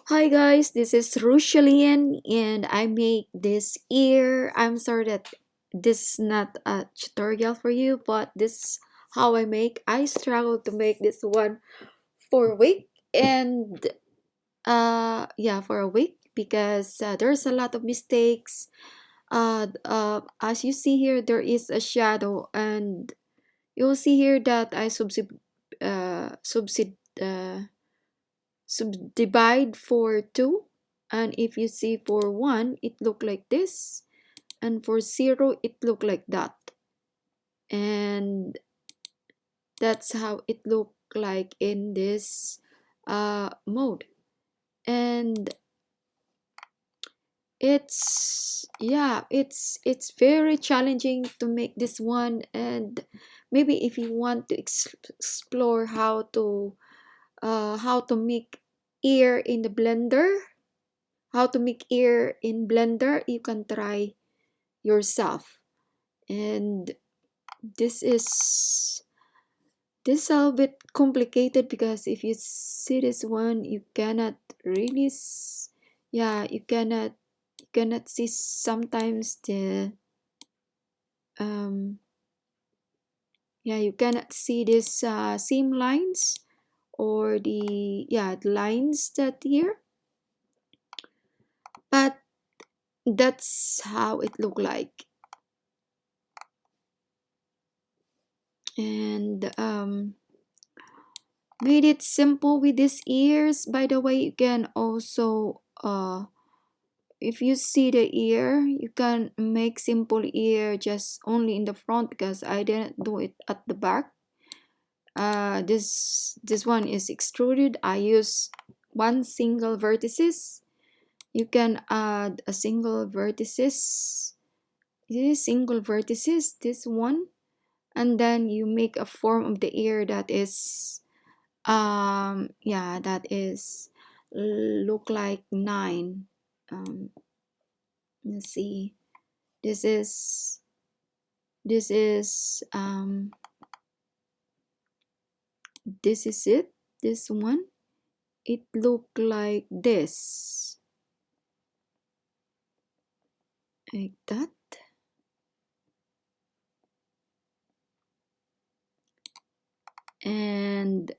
Hi guys, this is RUCHALIAN and I make this ear. I'm sorry that this is not a tutorial for you, but this is how I make. I struggled to make this one for a week and yeah, for a week because there's a lot of mistakes. As you see here, there is a shadow and you'll see here that I uh, subsid subdivide for 2, and if you see for 1 it look like this, and for 0 it look like that, and that's how it look like in this mode. And it's very challenging to make this one, and maybe if you want to explore how to make ear in the blender, how to make ear in blender, you can try yourself. And this is a little bit complicated because if you see this one, you cannot really yeah, you cannot see sometimes the um yeah, you cannot see this seam lines, or the lines that here, but that's how it look like. And made it simple with these ears. By the way, you can also if you see the ear, you can make simple ear just only in the front because I didn't do it at the back. This one is extruded. I use one single vertices. You can add a single vertices. This single vertices, this one, and then you make a form of the ear that is that is look like 9. Let's see, this is this is this is it, this one, it look like this, like that. And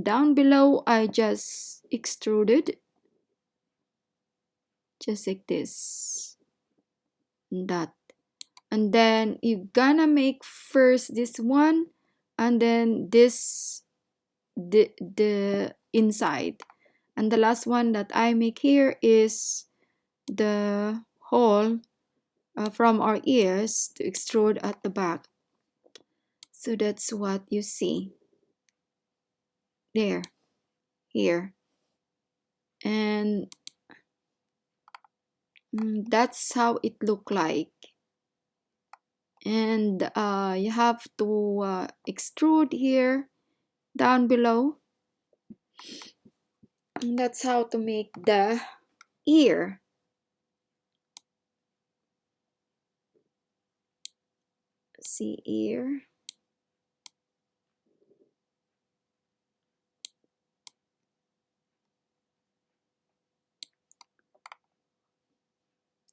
down below I just extruded just like this, that. And then you gonna make first this one, and then this, the inside, and the last one that I make here is the hole from our ears to extrude at the back. So that's what you see there, here, and that's how it look like. And you have to extrude here down below, and that's how to make the ear. See ear.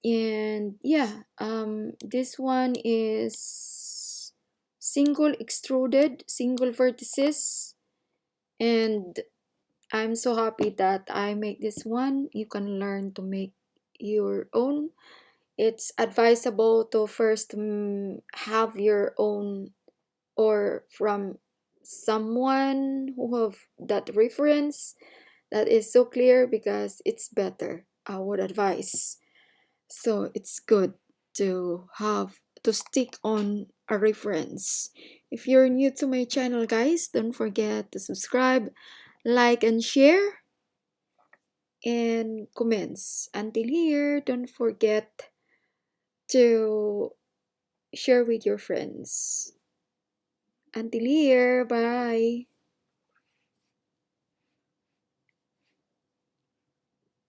And yeah, this one is single extruded, single vertices, and I'm so happy that I make this one. You can learn to make your own. It's advisable to first have your own, or from someone who have that reference that is so clear, because it's better, I would advise. So it's good to have to stick on a reference. If you're new to my channel, guys, don't forget to subscribe, like, and share, and comments. Until here, don't forget to share with your friends. Until here, bye.